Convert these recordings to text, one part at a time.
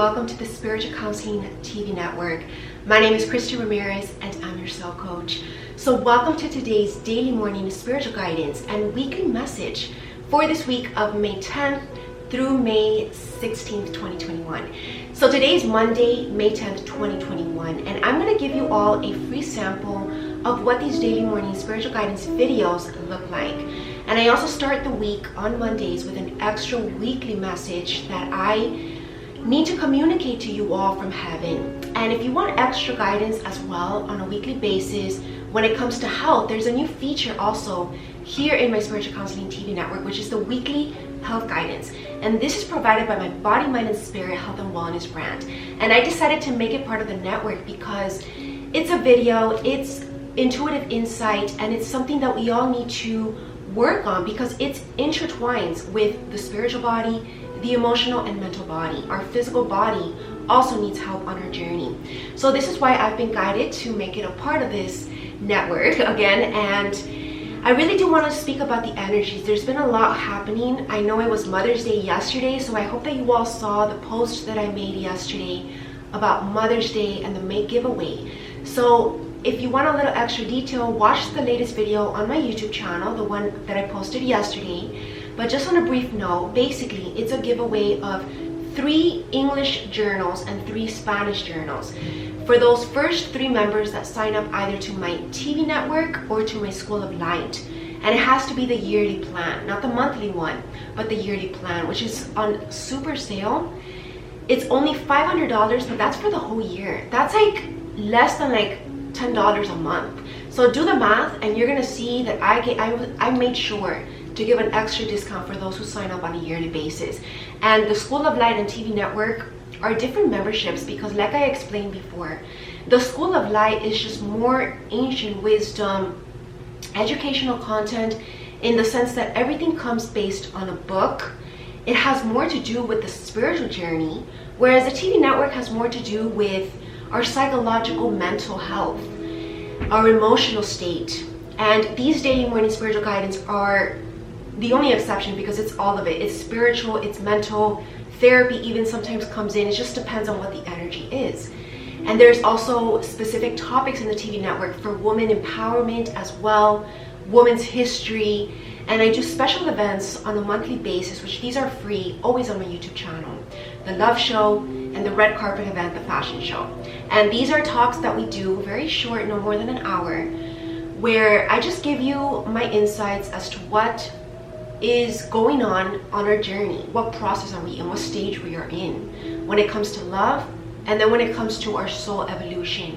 welcome to the Spiritual Counseling TV network. My name is Christy Ramirez and I'm your soul coach. So welcome to today's daily morning spiritual guidance and weekly message for this week of May 10th through May 16th, 2021. So today's Monday, May 10th, 2021, and I'm going to give you all a free sample of what these daily morning spiritual guidance videos look like. And I also start the week on Mondays with an extra weekly message that I need to communicate to you all from heaven. And if you want extra guidance as well on a weekly basis when it comes to health, there's a new feature also here in my Spiritual Counseling TV network, which is the weekly health guidance. And this is provided by my Body, Mind, and Spirit Health and Wellness brand. And I decided to make it part of the network because it's a video, it's intuitive insight, and it's something that we all need to work on because it intertwines with the spiritual body, the emotional and mental body. Our physical body also needs help on our journey. So this is why I've been guided to make it a part of this network again. And I really do want to speak about the energies. There's been a lot happening. I know it was Mother's Day yesterday, so I hope that you all saw the post that I made yesterday about Mother's Day and the May giveaway. So if you want a little extra detail, watch the latest video on my YouTube channel, the one that I posted yesterday. But just on a brief note, basically it's a giveaway of 3 English journals and 3 Spanish journals for those first 3 members that sign up either to my TV network or to my School of Light. And it has to be the yearly plan, not the monthly one, but the yearly plan, which is on super sale. It's only $500, but that's for the whole year. That's like less than like $10 a month. So do the math and you're gonna see that I made sure to give an extra discount for those who sign up on a yearly basis. And the School of Light and TV network are different memberships because, like I explained before, the School of Light is just more ancient wisdom, educational content, in the sense that everything comes based on a book. It has more to do with the spiritual journey, whereas the TV network has more to do with our psychological mental health, our emotional state. And these daily morning spiritual guidance are the only exception because it's all of it. It's spiritual, it's mental, therapy even sometimes comes in. It just depends on what the energy is. And there's also specific topics in the TV network for women empowerment as well, women's history, and I do special events on a monthly basis, which these are free, always on my YouTube channel. The Love Show and the Red Carpet event, the Fashion Show. And these are talks that we do, very short, no more than an hour, where I just give you my insights as to what is going on our journey, what process are we in, what stage we are in when it comes to love, and then when it comes to our soul evolution.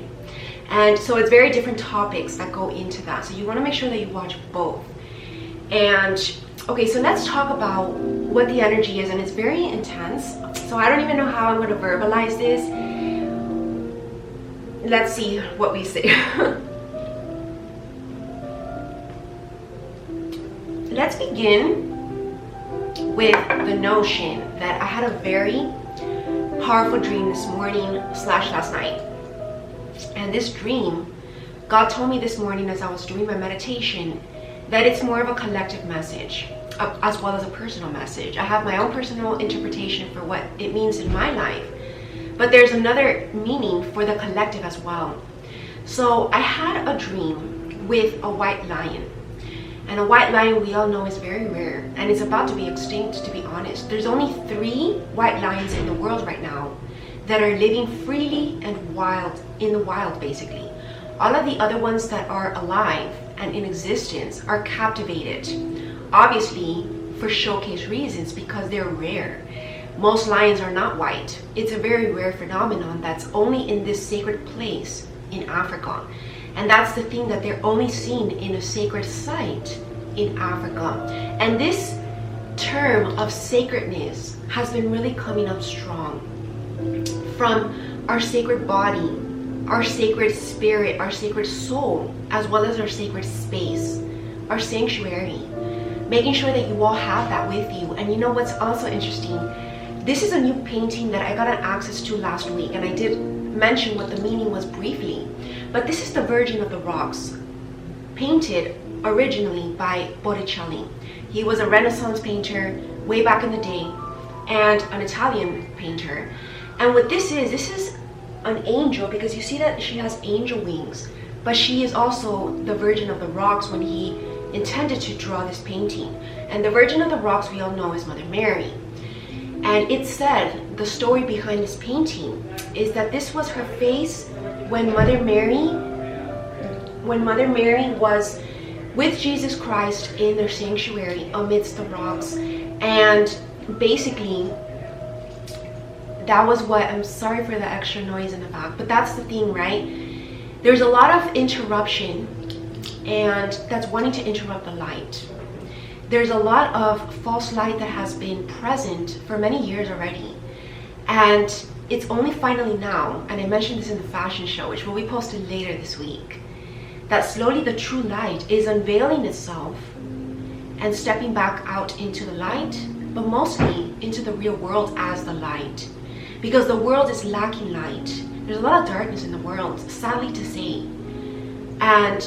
And so it's very different topics that go into that, so you want to make sure that you watch both. And okay, so let's talk about what the energy is, and it's very intense, so I don't even know how I'm going to verbalize this. Let's see what we say. Let's begin with the notion that I had a very powerful dream this morning / last night. And this dream, God told me this morning as I was doing my meditation that it's more of a collective message as well as a personal message. I have my own personal interpretation for what it means in my life, but there's another meaning for the collective as well. So I had a dream with a white lion. And a white lion, we all know, is very rare and it's about to be extinct, to be honest. There's only 3 white lions in the world right now that are living freely and in the wild basically. All of the other ones that are alive and in existence are captivated, obviously for showcase reasons because they're rare. Most lions are not white. It's a very rare phenomenon that's only in this sacred place in Africa. And that's the thing, that they're only seen in a sacred site in Africa. And this term of sacredness has been really coming up strong from our sacred body, our sacred spirit, our sacred soul, as well as our sacred space, our sanctuary. Making sure that you all have that with you. And you know what's also interesting? This is a new painting that I got an access to last week, and I did mention what the meaning was briefly. But this is the Virgin of the Rocks, painted originally by Botticelli. He was a Renaissance painter way back in the day and an Italian painter. And what this is an angel, because you see that she has angel wings, but she is also the Virgin of the Rocks when he intended to draw this painting. And the Virgin of the Rocks, we all know, is Mother Mary. And it said, the story behind this painting is that this was her face when Mother Mary was with Jesus Christ in their sanctuary amidst the rocks. And basically, that was what, I'm sorry for the extra noise in the back, but that's the thing, right? There's a lot of interruption, and that's wanting to interrupt the light. There's a lot of false light that has been present for many years already. And it's only finally now, and I mentioned this in the fashion show, which will be posted later this week, that slowly the true light is unveiling itself and stepping back out into the light, but mostly into the real world as the light. Because the world is lacking light. There's a lot of darkness in the world, sadly to say. And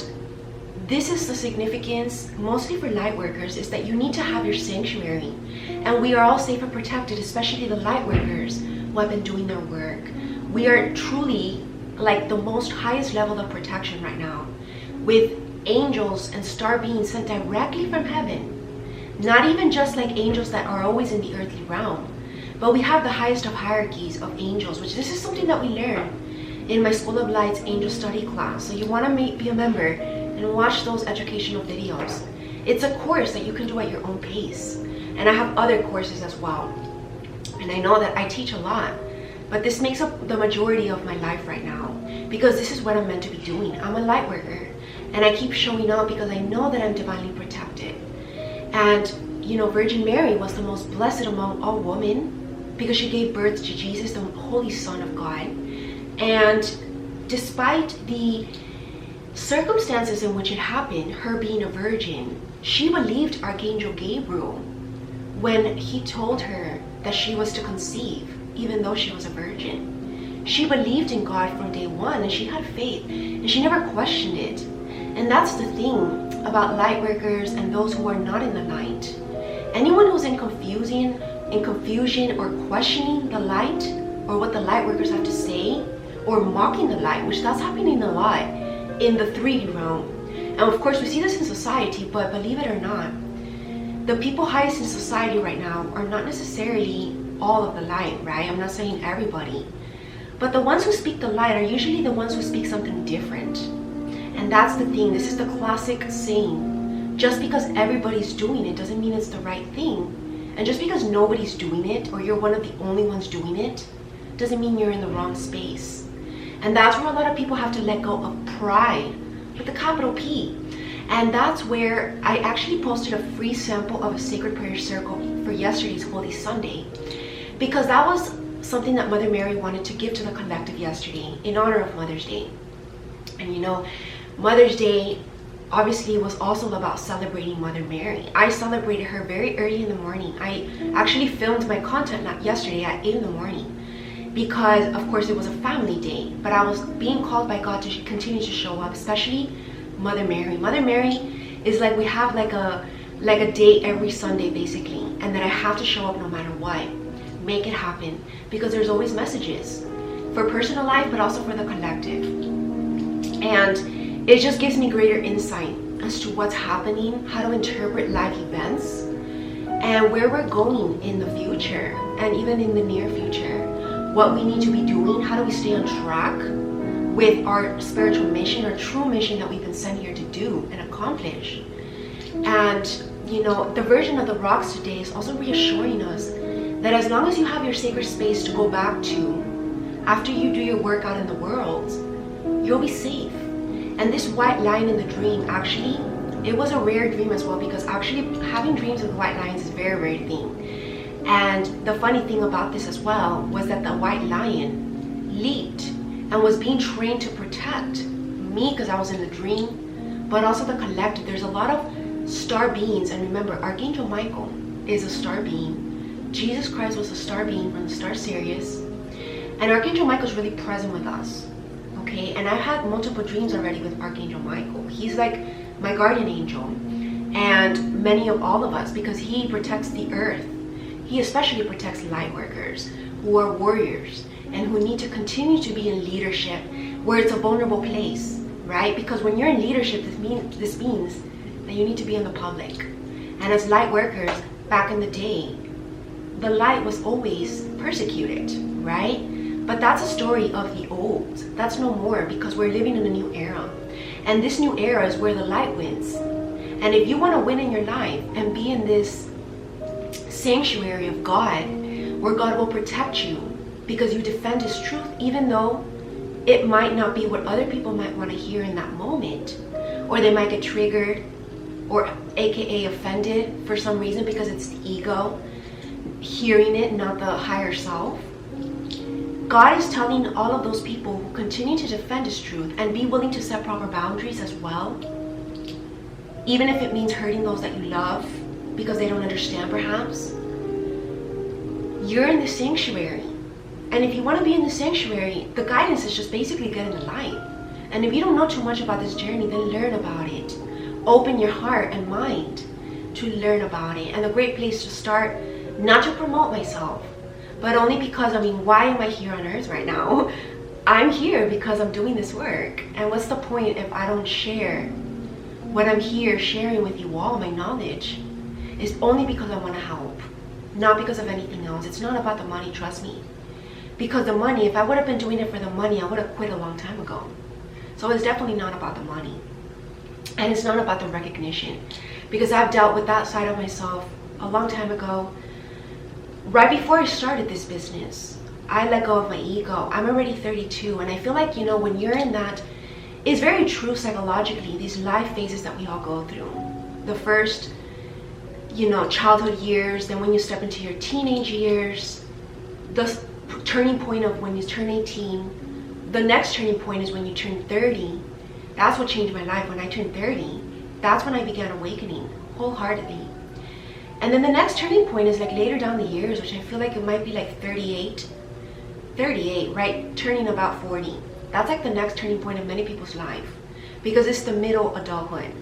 this is the significance, mostly for light workers, is that you need to have your sanctuary. And we are all safe and protected, especially the light workers who have been doing their work. We are truly like the most highest level of protection right now, with angels and star beings sent directly from heaven. Not even just like angels that are always in the earthly realm, but we have the highest of hierarchies of angels, which this is something that we learn in my School of Light's angel study class. So you want to be a member and watch those educational videos. It's a course that you can do at your own pace. And I have other courses as well. And I know that I teach a lot, but this makes up the majority of my life right now, because this is what I'm meant to be doing. I'm a light worker, and I keep showing up because I know that I'm divinely protected. And you know, Virgin Mary was the most blessed among all women, because she gave birth to Jesus, the Holy Son of God. And despite the circumstances in which it happened, her being a virgin, she believed Archangel Gabriel when he told her that she was to conceive, even though she was a virgin. She believed in God from day one, and she had faith, and she never questioned it. And that's the thing about light workers and those who are not in the light. Anyone who's in confusion or questioning the light or what the light workers have to say, or mocking the light, which that's happening a lot in the 3D realm. And of course we see this in society, but believe it or not, the people highest in society right now are not necessarily all of the light, right? I'm not saying everybody, but the ones who speak the light are usually the ones who speak something different. And that's the thing. This is the classic saying, just because everybody's doing it doesn't mean it's the right thing. And just because nobody's doing it, or you're one of the only ones doing it, doesn't mean you're in the wrong space. And that's where a lot of people have to let go of pride, with a capital P. And that's where I actually posted a free sample of a sacred prayer circle for yesterday's Holy Sunday, because that was something that Mother Mary wanted to give to the collective yesterday in honor of Mother's Day. And you know, Mother's Day obviously was also about celebrating Mother Mary. I celebrated her very early in the morning. I actually filmed my content yesterday at 8 in the morning, because of course it was a family day, but I was being called by God to continue to show up, especially Mother Mary. Mother Mary is like, we have like a day every Sunday basically, and that I have to show up no matter what, make it happen, because there's always messages for personal life, but also for the collective. And it just gives me greater insight as to what's happening, how to interpret life events, and where we're going in the future, and even in the near future, what we need to be doing, how do we stay on track with our spiritual mission, our true mission that we've been sent here to do and accomplish. And you know, the Virgin of the Rocks today is also reassuring us that as long as you have your sacred space to go back to after you do your work out in the world, you'll be safe. And this white lion in the dream, actually, it was a rare dream as well, because actually having dreams with white lions is a very rare thing. And the funny thing about this as well was that the white lion leaped and was being trained to protect me because I was in the dream, but also the collective. There's a lot of star beings, and remember, Archangel Michael is a star being. Jesus Christ was a star being from the star Sirius, and Archangel Michael is really present with us. Okay, and I've had multiple dreams already with Archangel Michael. He's like my guardian angel, and many of all of us, because he protects the earth. He especially protects light workers who are warriors, and who need to continue to be in leadership where it's a vulnerable place, right? Because when you're in leadership, this means that you need to be in the public. And as light workers, back in the day, the light was always persecuted, right? But that's a story of the old. That's no more, because we're living in a new era. And this new era is where the light wins. And if you want to win in your life and be in this sanctuary of God, where God will protect you because you defend His truth, even though it might not be what other people might want to hear in that moment, or they might get triggered, or aka offended for some reason because it's the ego hearing it, not the higher self. God is telling all of those people who continue to defend His truth and be willing to set proper boundaries as well, even if it means hurting those that you love because they don't understand perhaps. You're in the sanctuary. And if you want to be in the sanctuary, the guidance is just basically get in the light. And if you don't know too much about this journey, then learn about it. Open your heart and mind to learn about it. And a great place to start, not to promote myself, but only because, why am I here on earth right now? I'm here because I'm doing this work. And what's the point if I don't share what I'm here sharing with you all, my knowledge? It's only because I want to help, not because of anything else. It's not about the money, trust me. Because the money, if I would have been doing it for the money, I would have quit a long time ago. So it's definitely not about the money. And it's not about the recognition. Because I've dealt with that side of myself a long time ago. Right before I started this business, I let go of my ego. I'm already 32, and I feel like, when you're in that, it's very true psychologically, these life phases that we all go through. The first, childhood years, then when you step into your teenage years, the turning point of when you turn 18, the next turning point is when you turn 30. That's what changed my life. When I turned 30, that's when I began awakening wholeheartedly. And then the next turning point is like later down the years, which I feel like it might be like 38, right? Turning about 40. That's like the next turning point of many people's life, because it's the middle adulthood.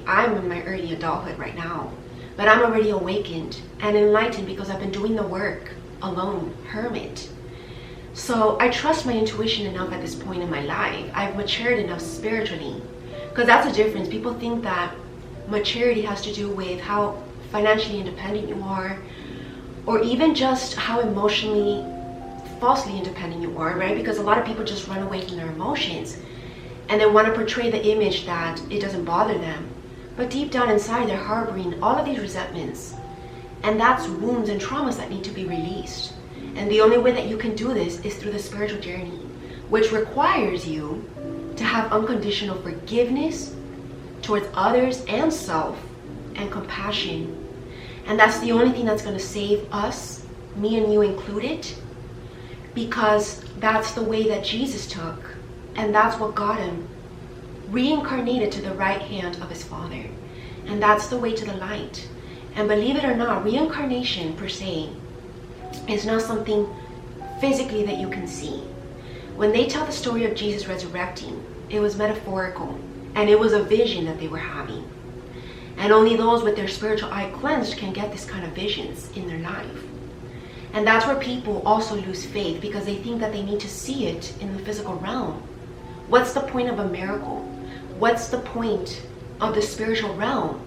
I'm in my early adulthood right now, but I'm already awakened and enlightened because I've been doing the work alone, hermit. So I trust my intuition enough at this point in my life. I've matured enough spiritually, because that's the difference. People think that maturity has to do with how financially independent you are, or even just how emotionally falsely independent you are, right? Because a lot of people just run away from their emotions and they want to portray the image that it doesn't bother them, but deep down inside they're harboring all of these resentments, and that's wounds and traumas that need to be released. And the only way that you can do this is through the spiritual journey, which requires you to have unconditional forgiveness towards others and self, and compassion. And that's the only thing that's going to save us, me and you included, because that's the way that Jesus took, and that's what got him reincarnated to the right hand of his Father. And that's the way to the light. And believe it or not, reincarnation per se is not something physically that you can see. When they tell the story of Jesus resurrecting, it was metaphorical, and it was a vision that they were having. And only those with their spiritual eye cleansed can get this kind of visions in their life. And that's where people also lose faith, because they think that they need to see it in the physical realm. What's the point of a miracle? What's the point of the spiritual realm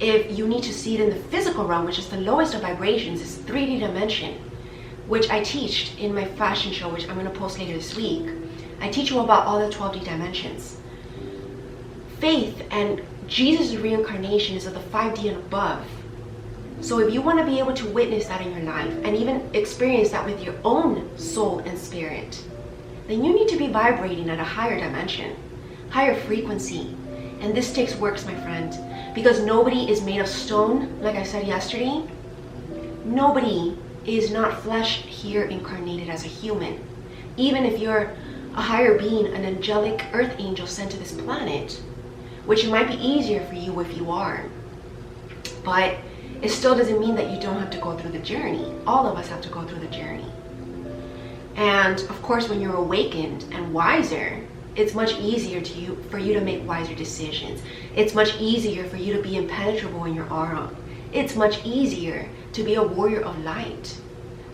if you need to see it in the physical realm, which is the lowest of vibrations, is 3D dimension, which I teach in my fashion show, which I'm going to post later this week. I teach you about all the 12D dimensions. Faith and Jesus' reincarnation is at the 5D and above. So if you want to be able to witness that in your life and even experience that with your own soul and spirit, then you need to be vibrating at a higher dimension, higher frequency. And this takes works, my friend, because nobody is made of stone. Like I said yesterday, nobody is not flesh here incarnated as a human. Even if you're a higher being, an angelic earth angel sent to this planet, which it might be easier for you if you are, but it still doesn't mean that you don't have to go through the journey. All of us have to go through the journey. And of course, when you're awakened and wiser, it's much easier for you to make wiser decisions. It's much easier for you to be impenetrable in your aura. It's much easier to be a warrior of light.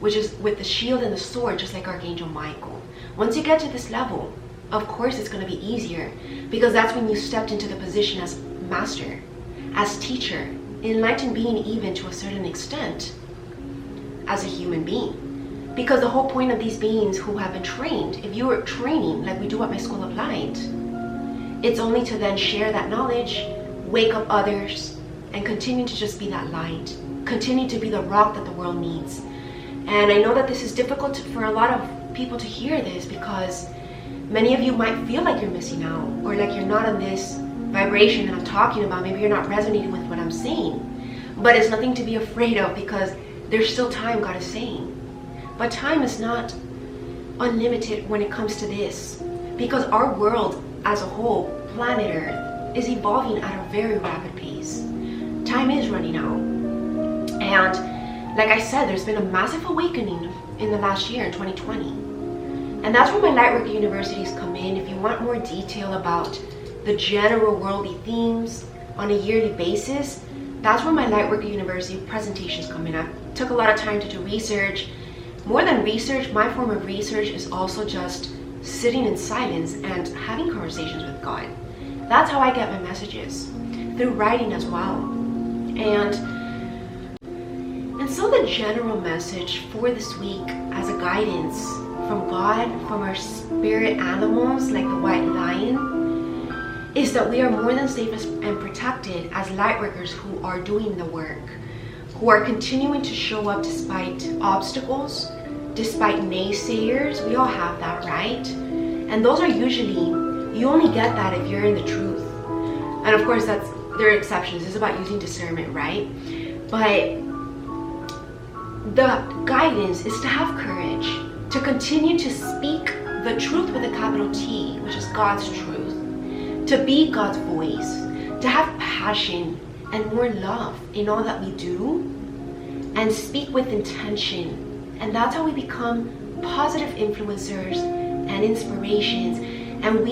which is with the shield and the sword, just like Archangel Michael. Once you get to this level, of course it's going to be easier, because that's when you stepped into the position as master, as teacher, enlightened being, even to a certain extent, as a human being. Because the whole point of these beings who have been trained, if you are training like we do at my School of Light, it's only to then share that knowledge, wake up others, and continue to just be that light, continue to be the rock that the world needs. And I know that this is difficult for a lot of people to hear this, because many of you might feel like you're missing out, or like you're not on this vibration that I'm talking about. Maybe you're not resonating with what I'm saying. But it's nothing to be afraid of, because there's still time, God is saying. But time is not unlimited when it comes to this, because our world as a whole, planet Earth, is evolving at a very rapid pace. Time is running out. And like I said, there's been a massive awakening in the last year, in 2020. And that's where my Lightworker universities come in. If you want more detail about the general worldly themes on a yearly basis, that's where my Lightworker University presentations come in. I took a lot of time to do research. More than research, my form of research is also just sitting in silence and having conversations with God. That's how I get my messages, through writing as well. And so the general message for this week, as a guidance from God, from our spirit animals like the white lion, is that we are more than safe and protected as lightworkers who are doing the work, who are continuing to show up despite obstacles, despite naysayers. We all have that, right? And those are usually, you only get that if you're in the truth. And of course, there are exceptions. It's about using discernment, right? But the guidance is to have courage, to continue to speak the truth with a capital T, which is God's truth, to be God's voice, to have passion and more love in all that we do, and speak with intention. And that's how we become positive influencers and inspirations. And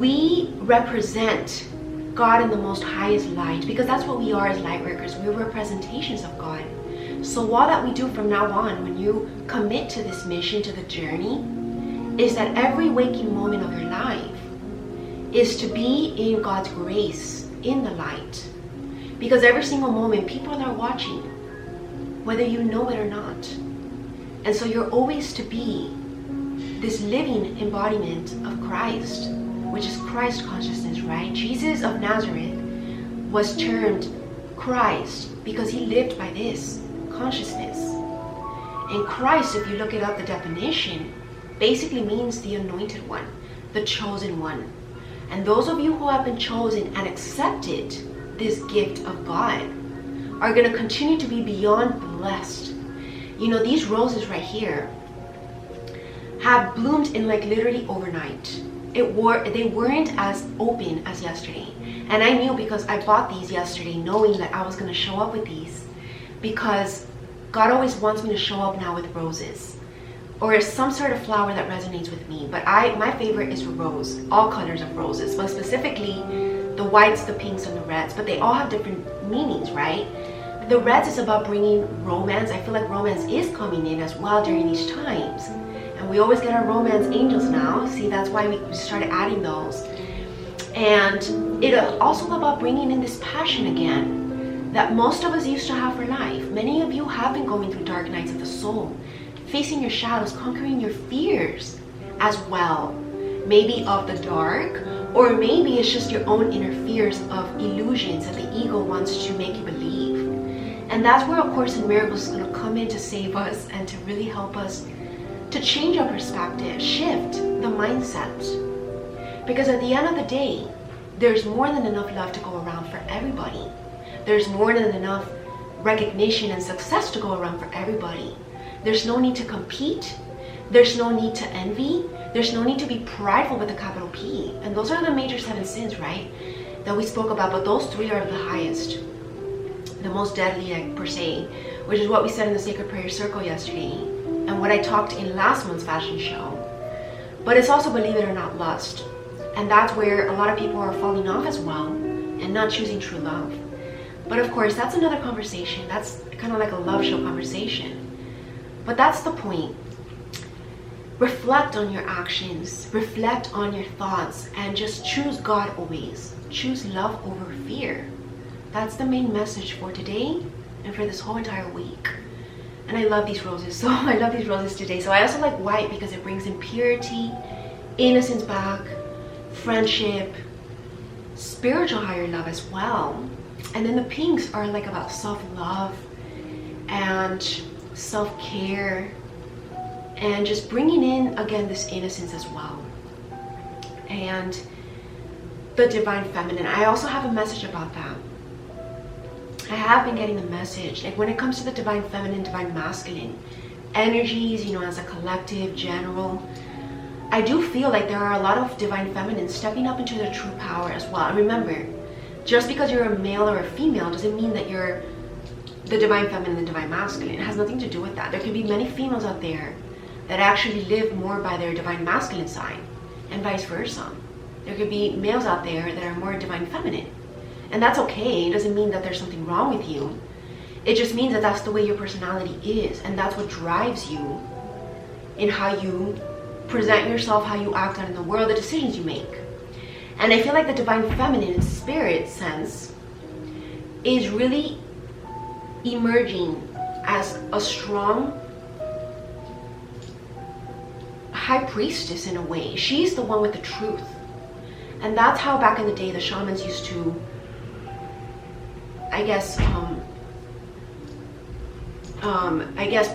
we represent God in the most highest light, because that's what we are as light workers. We're representations of God. So all that we do from now on, when you commit to this mission, to the journey, is that every waking moment of your life is to be in God's grace, in the light. Because every single moment, people are watching, whether you know it or not. And so you're always to be this living embodiment of Christ, which is Christ consciousness, right? Jesus of Nazareth was termed Christ because he lived by this consciousness. And Christ, if you look it up, the definition, basically means the anointed one, the chosen one. And those of you who have been chosen and accepted this gift of God are going to continue to be beyond blessed. You know, these roses right here have bloomed in like literally overnight. They weren't as open as yesterday. And I knew, because I bought these yesterday knowing that I was going to show up with these, because God always wants me to show up now with roses or some sort of flower that resonates with me. But my favorite is rose, all colors of roses, but specifically the whites, the pinks, and the reds. But they all have different meanings, right? The reds is about bringing romance. I feel like romance is coming in as well during these times. And we always get our romance angels now. See, that's why we started adding those. And it also about bringing in this passion again that most of us used to have for life. Many of you have been going through dark nights of the soul, facing your shadows, conquering your fears as well. Maybe of the dark, or maybe it's just your own inner fears of illusions that the ego wants to make you believe. And that's where A Course in Miracles is going to come in to save us and to really help us to change our perspective, shift the mindset. Because at the end of the day, there's more than enough love to go around for everybody. There's more than enough recognition and success to go around for everybody. There's no need to compete. There's no need to envy. There's no need to be prideful with a capital P. And those are the major 7 sins, right, that we spoke about. But those 3 are the highest, the most deadly, per se, which is what we said in the Sacred Prayer Circle yesterday, and what I talked in last month's fashion show. But it's also, believe it or not, lust. And that's where a lot of people are falling off as well and not choosing true love. But of course, that's another conversation. That's kind of like a love show conversation. But that's the point. Reflect on your actions, reflect on your thoughts, and just choose God always. Choose love over fear. That's the main message for today and for this whole entire week. And I love these roses. So I love these roses today. So I also like white because it brings in purity, innocence back, friendship, spiritual higher love as well. And then the pinks are like about self-love and self-care, and just bringing in again this innocence as well, and the divine feminine. I also have a message about that. I have been getting the message, like when it comes to the divine feminine, divine masculine energies, you know, as a collective general, I do feel like there are a lot of divine feminines stepping up into their true power as well. And remember, just because you're a male or a female doesn't mean that you're the divine feminine and divine masculine. It has nothing to do with that. There can be many females out there that actually live more by their divine masculine side, and vice versa. There could be males out there that are more divine feminine, and that's okay. It doesn't mean that there's something wrong with you. It just means that that's the way your personality is, and that's what drives you in how you present yourself, how you act out in the world, the decisions you make. And I feel like the divine feminine spirit sense is really emerging as a strong high priestess in a way. She's the one with the truth. And that's how back in the day the shamans used to, I guess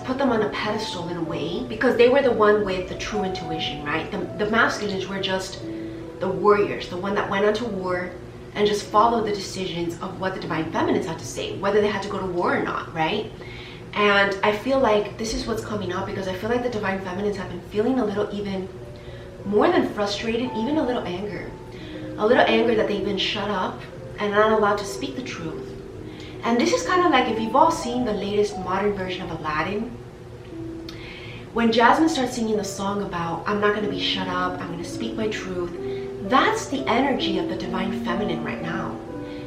put them on a pedestal in a way, because they were the one with the true intuition, right? The masculines were just the warriors, the one that went onto war and just followed the decisions of what the divine feminines had to say, whether they had to go to war or not, right? And I feel like this is what's coming up, because I feel like the divine feminines have been feeling a little, even more than frustrated, even a little anger that they've been shut up and not allowed to speak the truth. And this is kind of like, if you've all seen the latest modern version of Aladdin, when Jasmine starts singing the song about, I'm not going to be shut up, I'm going to speak my truth, that's the energy of the divine feminine right now.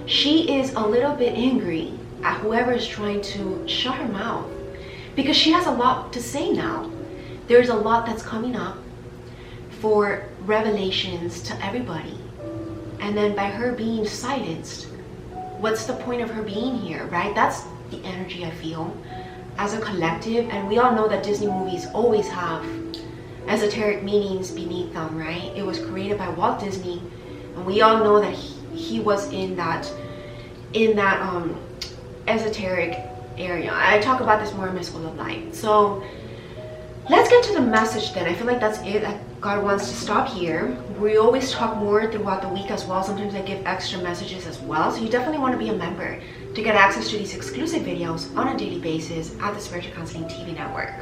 She is a little bit angry at whoever is trying to shut her mouth, because she has a lot to say now. There's a lot that's coming up for revelations to everybody. And then by her being silenced, what's the point of her being here, right? That's the energy I feel as a collective. And we all know that Disney movies always have esoteric meanings beneath them, right? It was created by Walt Disney, and we all know that he was in that esoteric area. I talk about this more in my School of Light. So let's get to the message then. I feel like that's it. That God wants to stop here. We always talk more throughout the week as well. Sometimes I give extra messages as well. So you definitely want to be a member to get access to these exclusive videos on a daily basis at the Spiritual Counseling TV network.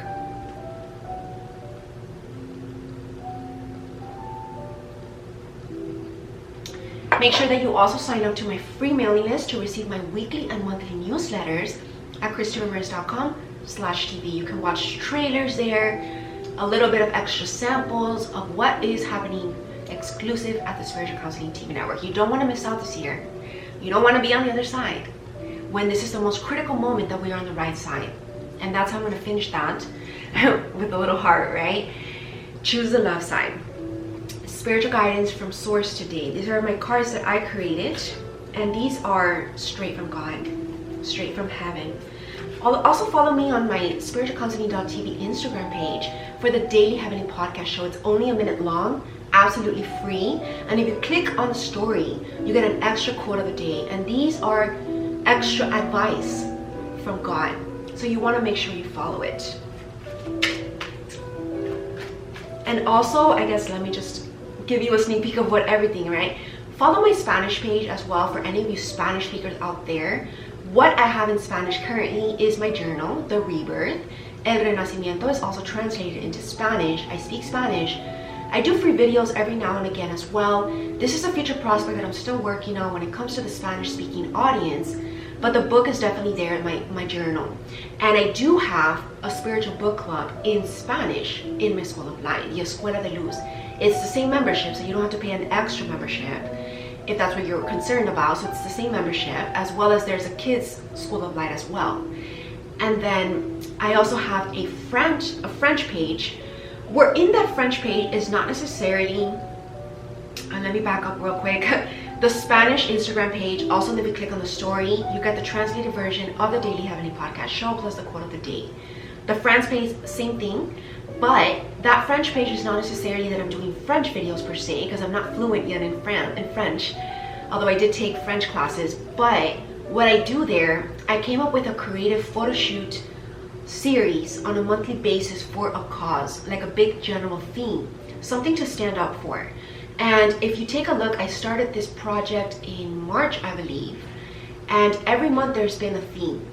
Make sure that you also sign up to my free mailing list to receive my weekly and monthly newsletters at christopherramirez.com/TV. You can watch trailers there, a little bit of extra samples of what is happening exclusive at the Spiritual Counseling TV network. You don't want to miss out this year. You don't want to be on the other side when this is the most critical moment that we are on the right side. And that's how I'm going to finish that with a little heart, right? Choose the love side. Spiritual guidance from source today. These are my cards that I created, and these are straight from God, straight from heaven. Also follow me on my spiritualcounseling.tv Instagram page for the daily heavenly podcast show. It's only a minute long, absolutely free, and if you click on the story, you get an extra quote of the day, and these are extra advice from God, so you want to make sure you follow it. And also, I guess, let me just give you a sneak peek of what everything, right? Follow my Spanish page as well for any of you Spanish speakers out there. What I have in Spanish currently is my journal, the Rebirth. El Renacimiento is also translated into Spanish. I speak Spanish. I do free videos every now and again as well. This is a future prospect that I'm still working on when it comes to the Spanish speaking audience, but the book is definitely there in my journal. And I do have a spiritual book club in Spanish in my School of Light, the Escuela de Luz. It's the same membership, so you don't have to pay an extra membership. if that's what you're concerned about. So it's the same membership, as well as there's a kids School of Light as well. And then I also have a French page, where in that French page is not necessarily, and let me back up real quick, the Spanish Instagram page. Also, if you click on the story, you get the translated version of the Daily Heavenly Podcast Show plus the quote of the day. The France page, same thing, but that French page is not necessarily that I'm doing French videos per se, because I'm not fluent yet in French, although I did take French classes. But what I do there, I came up with a creative photo shoot series on a monthly basis for a cause, like a big general theme, something to stand up for. And if you take a look, I started this project in March, I believe, and every month there's been a theme.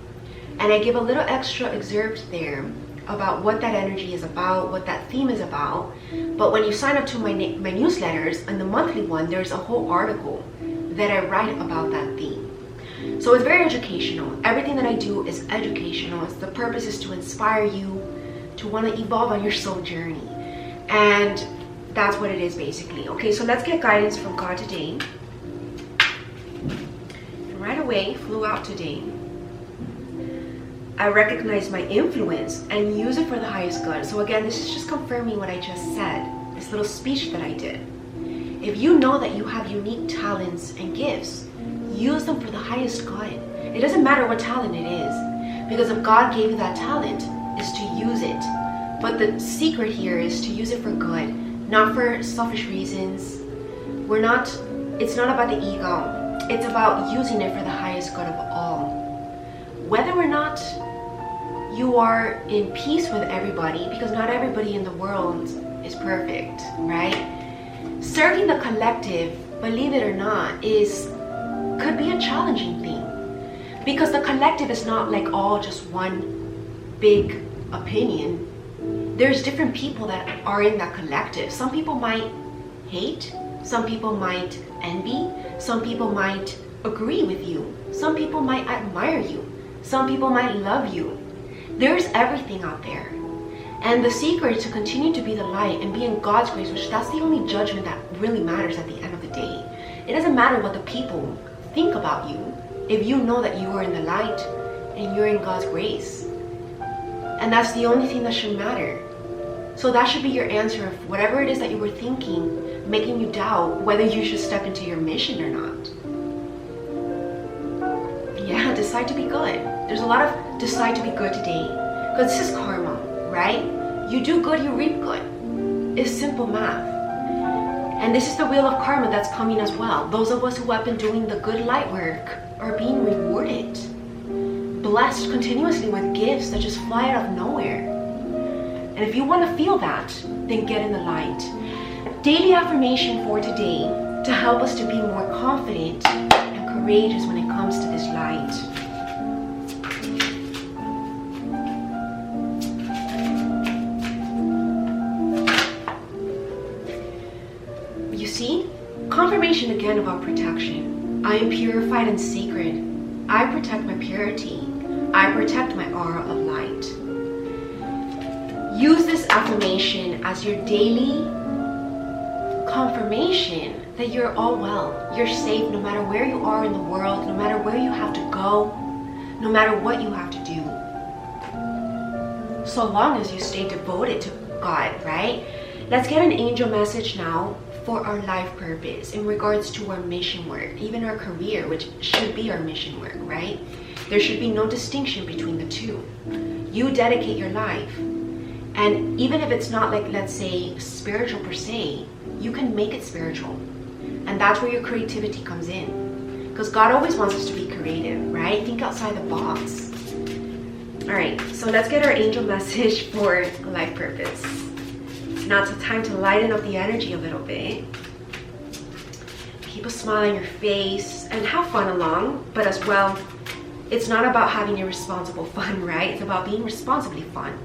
And I give a little extra excerpt there about what that energy is about, what that theme is about. But when you sign up to my newsletters, and the monthly one, there's a whole article that I write about that theme. So it's very educational. Everything that I do is educational. The purpose is to inspire you to want to evolve on your soul journey. And that's what it is basically. Okay, so let's get guidance from God today. And right away, flew out today. I recognize my influence and use it for the highest good. So again, this is just confirming what I just said, this little speech that I did. If you know that you have unique talents and gifts, use them for the highest good. It doesn't matter what talent it is, because if God gave you that talent, is to use it. But the secret here is to use it for good, not for selfish reasons. It's not about the ego. It's about using it for the highest good of all. Whether or not you are in peace with everybody, because not everybody in the world is perfect, right? Serving the collective, believe it or not, could be a challenging thing, because the collective is not like all just one big opinion. There's different people that are in that collective. Some people might hate, some people might envy, some people might agree with you, some people might admire you, some people might love you. There's everything out there. And the secret is to continue to be the light and be in God's grace, which that's the only judgment that really matters at the end of the day. It doesn't matter what the people think about you if you know that you are in the light and you're in God's grace. And that's the only thing that should matter. So that should be your answer of whatever it is that you were thinking, making you doubt whether you should step into your mission or not. Yeah, decide to be good. There's a lot of decide to be good today, because this is karma, right? You do good, you reap good. It's simple math. And this is the wheel of karma that's coming as well. Those of us who have been doing the good light work are being rewarded, blessed continuously with gifts that just fly out of nowhere. And if you want to feel that, then get in the light. Daily affirmation for today to help us to be more confident and courageous when it comes to this light. You see? Confirmation again about protection. I am purified and sacred. I protect my purity. I protect my aura of light. Use this affirmation as your daily confirmation that you're all well. You're safe no matter where you are in the world, no matter where you have to go, no matter what you have to do. So long as you stay devoted to God, right? Let's get an angel message now for our life purpose in regards to our mission work, even our career, which should be our mission work, right? There should be no distinction between the two. You dedicate your life. And even if it's not like, let's say, spiritual per se, you can make it spiritual. And that's where your creativity comes in. Because God always wants us to be creative, right? Think outside the box. All right, so let's get our angel message for life purpose. Now it's time to lighten up the energy a little bit. Keep a smile on your face and have fun along, but as well, it's not about having irresponsible fun, right? It's about being responsibly fun.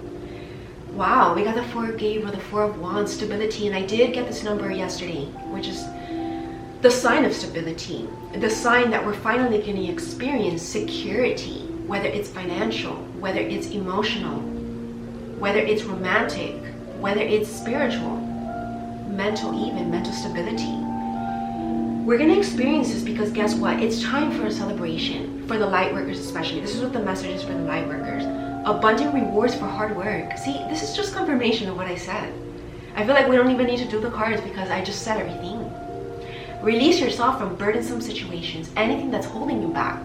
Wow, we got the 4 of Gabriel, the 4 of Wands, stability, and I did get this number yesterday, which is the sign of stability, the sign that we're finally going to experience security, whether it's financial, whether it's emotional, whether it's romantic, whether it's spiritual, mental stability. We're going to experience this because guess what? It's time for a celebration, for the light workers especially. This is what the message is for the light workers. Abundant rewards for hard work. See, this is just confirmation of what I said. I feel like we don't even need to do the cards because I just said everything. Release yourself from burdensome situations, anything that's holding you back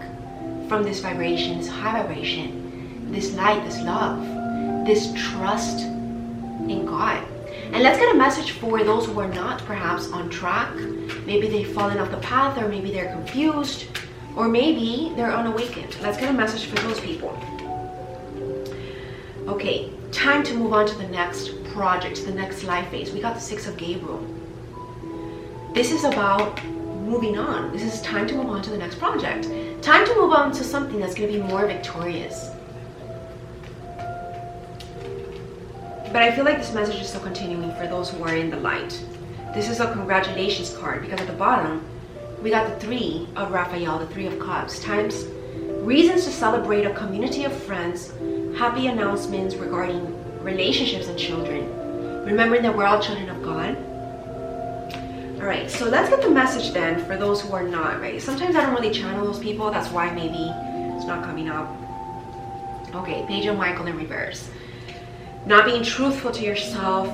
from this vibration, this high vibration, this light, this love, this trust in God. And let's get a message for those who are not perhaps on track. Maybe they've fallen off the path, or maybe they're confused, or maybe they're unawakened. Let's get a message for those people. Okay, time to move on to the next project, the next life phase. We got the Six of Gabriel. This is about moving on. This is time to move on to the next project. Time to move on to something that's going to be more victorious. But I feel like this message is still continuing for those who are in the light. This is a congratulations card because at the bottom, we got the Three of Raphael, the Three of Cups. Times, reasons to celebrate a community of friends, happy announcements regarding relationships and children. Remembering that we're all children of God. All right, so let's get the message then for those who are not, right? Sometimes I don't really channel those people. That's why maybe it's not coming up. Okay, Page of Michael in reverse. Not being truthful to yourself,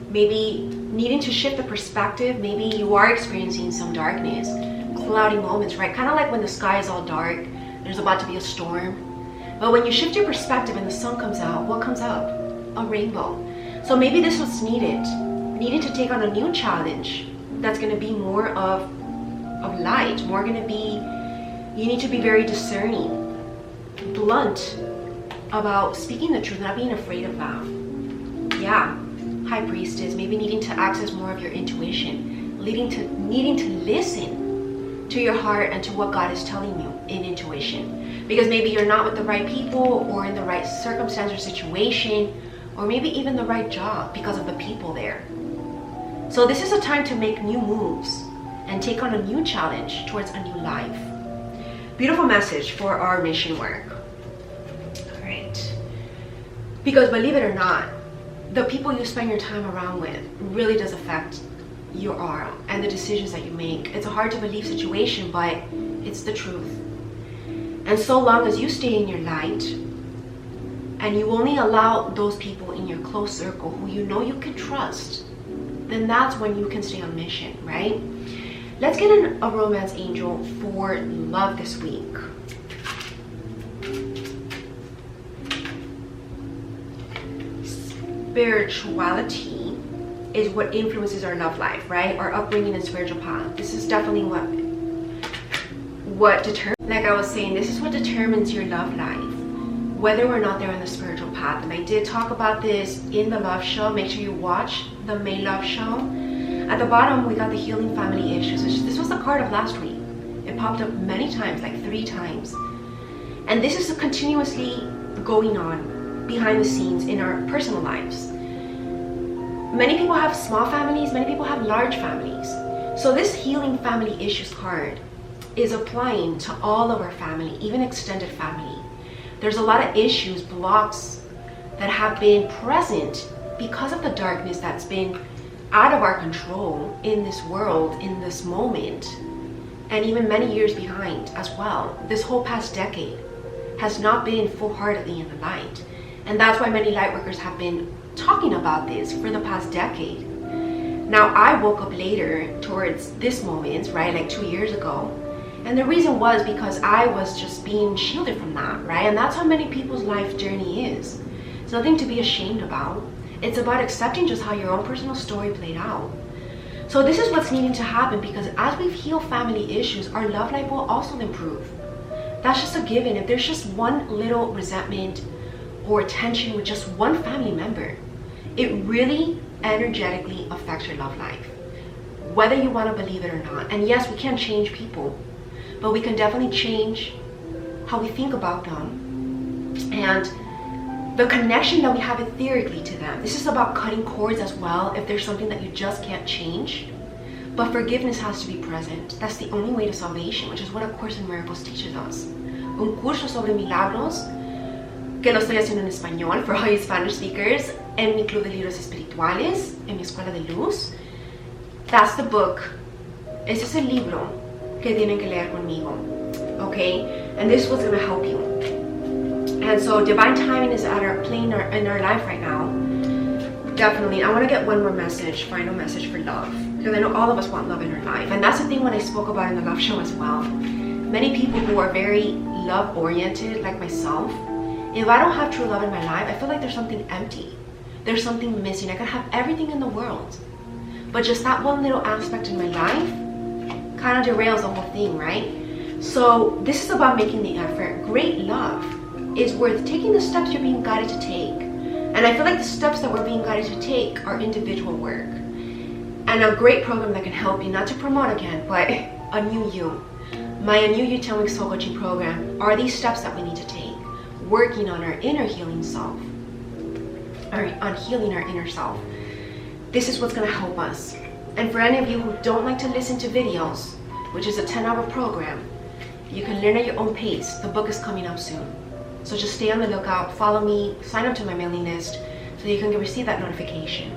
maybe needing to shift the perspective. Maybe you are experiencing some darkness, cloudy moments, right? Kind of like when the sky is all dark, there's about to be a storm. But when you shift your perspective and the sun comes out, what comes up? A rainbow. So maybe this was needed to take on a new challenge that's going to be more of light, more going to be, you need to be very discerning, blunt about speaking the truth, not being afraid of that. Yeah, High Priestess, maybe needing to access more of your intuition, needing to listen to your heart and to what God is telling you in intuition. Because maybe you're not with the right people or in the right circumstance or situation, or maybe even the right job because of the people there. So this is a time to make new moves and take on a new challenge towards a new life. Beautiful message for our mission work. Because believe it or not, the people you spend your time around with really does affect your aura and the decisions that you make. It's a hard to believe situation, but it's the truth. And so long as you stay in your light and you only allow those people in your close circle who you know you can trust, then that's when you can stay on mission, right? Let's get a romance angel for love this week. Spirituality is what influences our love life, right? Our upbringing and spiritual path. This is definitely what determines, like I was saying, this is what determines your love life, whether or not they're on the spiritual path. And I did talk about this in the love show. Make sure you watch the May love show. At the bottom, we got the healing family issues. This was the card of last week. It popped up many times, like 3 times. And this is continuously going on behind the scenes in our personal lives. Many people have small families, many people have large families. So this healing family issues card is applying to all of our family, even extended family. There's a lot of issues, blocks that have been present because of the darkness that's been out of our control in this world, in this moment, and even many years behind as well. This whole past decade has not been full-heartedly in the light. And that's why many lightworkers have been talking about this for the past decade. Now, I woke up later towards this moment, right, like 2 years ago. And the reason was because I was just being shielded from that, right? And that's how many people's life journey is. It's nothing to be ashamed about. It's about accepting just how your own personal story played out. So this is what's needing to happen, because as we've healed family issues, our love life will also improve. That's just a given. If there's just one little resentment or tension with just one family member, it really energetically affects your love life, whether you want to believe it or not. And yes, we can't change people, but we can definitely change how we think about them and the connection that we have etherically to them. This is about cutting cords as well if there's something that you just can't change. But forgiveness has to be present. That's the only way to salvation, which is what A Course in Miracles teaches us. Un curso sobre milagros, que lo estoy haciendo en español for all you Spanish speakers, en mi club de libros espirituales, en mi escuela de luz. That's the book Este es el libro que tienen que leer conmigo, okay? And this is what's gonna help you. And so divine timing is at our plane in our life right now. Definitely, I want to get one more message, final message for love, because I know all of us want love in our life, and that's the thing when I spoke about in the love show as well. Many people who are very love oriented, like myself, if I don't have true love in my life, I feel like there's something empty. There's something missing. I could have everything in the world, but just that one little aspect in my life kind of derails the whole thing, right? So this is about making the effort. Great love is worth taking the steps you're being guided to take. And I feel like the steps that we're being guided to take are individual work. And a great program that can help you, not to promote again, but a new you. My A New You 10-week soul coaching program are these steps that we need to take, working on our inner healing self, or on healing our inner self. This is what's gonna help us. And for any of you who don't like to listen to videos, which is a 10-hour program, you can learn at your own pace. The book is coming up soon. So just stay on the lookout, follow me, sign up to my mailing list so you can receive that notification.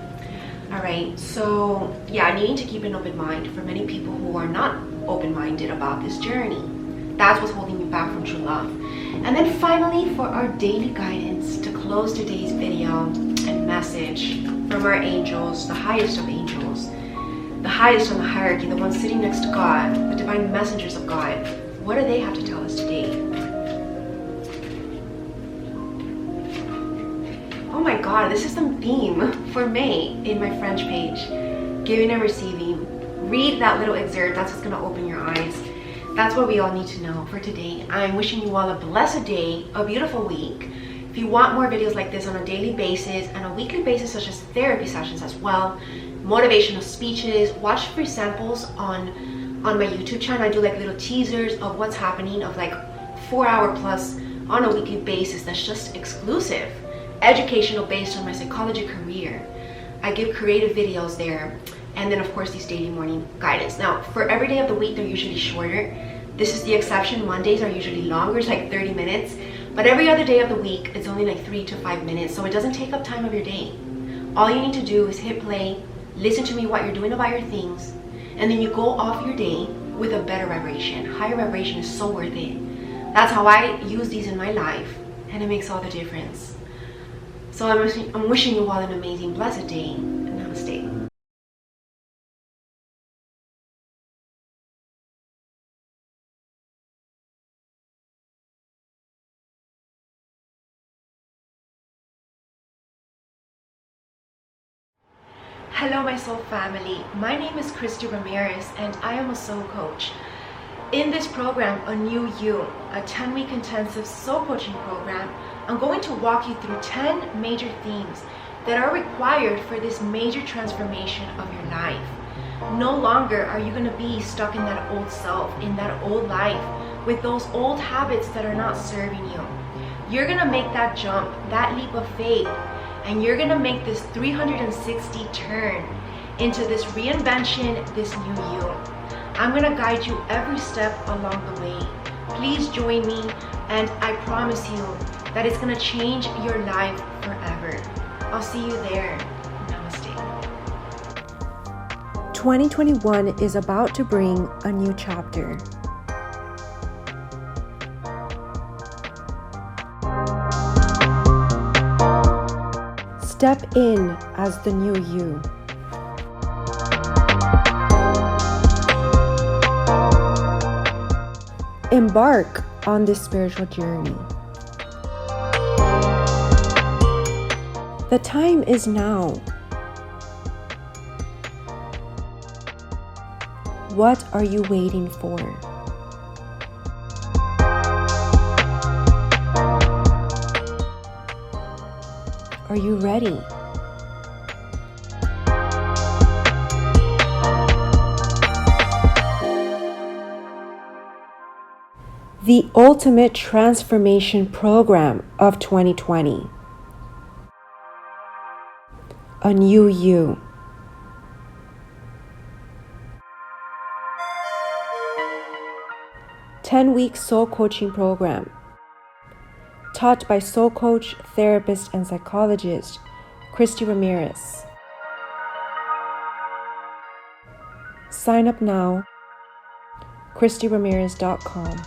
All right, so yeah, needing to keep an open mind for many people who are not open-minded about this journey. That's what's holding me back from true love. And then finally, for our daily guidance to close today's video and message from our angels, the highest of angels, the highest on the hierarchy, the ones sitting next to God, the divine messengers of God. What do they have to tell us today? Oh my God, this is the theme for May in my French page. Giving and receiving. Read that little excerpt. That's what's gonna open your eyes. That's what we all need to know for today. I'm wishing you all a blessed day, a beautiful week. If you want more videos like this on a daily basis and a weekly basis, such as therapy sessions as well, motivational speeches, watch free samples on my YouTube channel. I do like little teasers of what's happening, of like 4-hour plus on a weekly basis. That's just exclusive. Educational, based on my psychology career. I give creative videos there, and then of course these daily morning guidance. Now for every day of the week they're usually shorter. This is the exception. Mondays are usually longer, it's like 30 minutes, but every other day of the week it's only like 3 to 5 minutes, so it doesn't take up time of your day. All you need to do is hit play, listen to me what you're doing about your things, and then you go off your day with a better vibration. Higher vibration is so worth it. That's how I use these in my life, and it makes all the difference. So I'm wishing you all an amazing, blessed day, and namaste. Hello, my soul family. My name is Christy Ramirez, and I am a soul coach. In this program, A New You, a 10-week intensive soul coaching program, I'm going to walk you through 10 major themes that are required for this major transformation of your life. No longer are you going to be stuck in that old self, in that old life, with those old habits that are not serving you. You're going to make that jump, that leap of faith, and you're going to make this 360 turn into this reinvention, this new you. I'm going to guide you every step along the way. Please join me, and I promise you that it's going to change your life forever. I'll see you there. Namaste. 2021 is about to bring a new chapter. Step in as the new you. Embark on this spiritual journey. The time is now. What are you waiting for? Are you ready? The ultimate transformation program of 2020. A New You. Ten-week soul coaching program. Taught by soul coach, therapist, and psychologist, Christy Ramirez. Sign up now ChristyRamirez.com.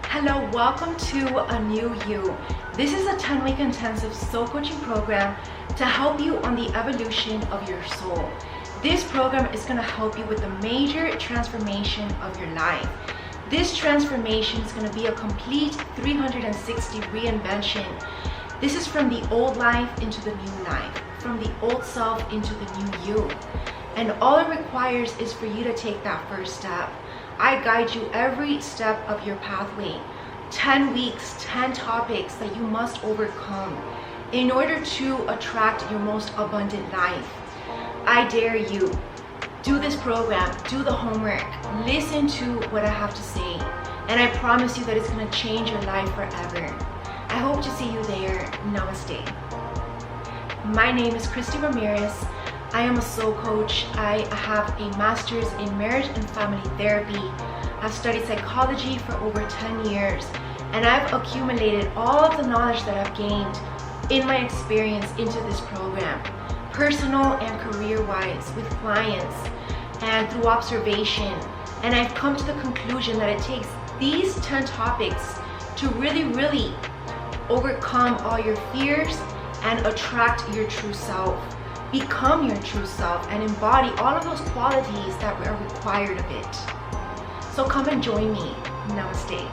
Hello, welcome to A New You. This is a 10-week intensive soul coaching program to help you on the evolution of your soul. This program is going to help you with the major transformation of your life. This transformation is going to be a complete 360 reinvention. This is from the old life into the new life, from the old self into the new you. And all it requires is for you to take that first step. I guide you every step of your pathway. 10 weeks, 10 topics that you must overcome in order to attract your most abundant life. I dare you. Do this program, do the homework, listen to what I have to say, and I promise you that it's going to change your life forever. I hope to see you there. Namaste. My name is Christy Ramirez. I am a soul coach. I have a master's in marriage and family therapy. I've studied psychology for over 10 years, and I've accumulated all of the knowledge that I've gained in my experience into this program, personal and career-wise, with clients and through observation. And I've come to the conclusion that it takes these 10 topics to really overcome all your fears and attract your true self. Become your true self and embody all of those qualities that are required of it. So come and join me. Namaste.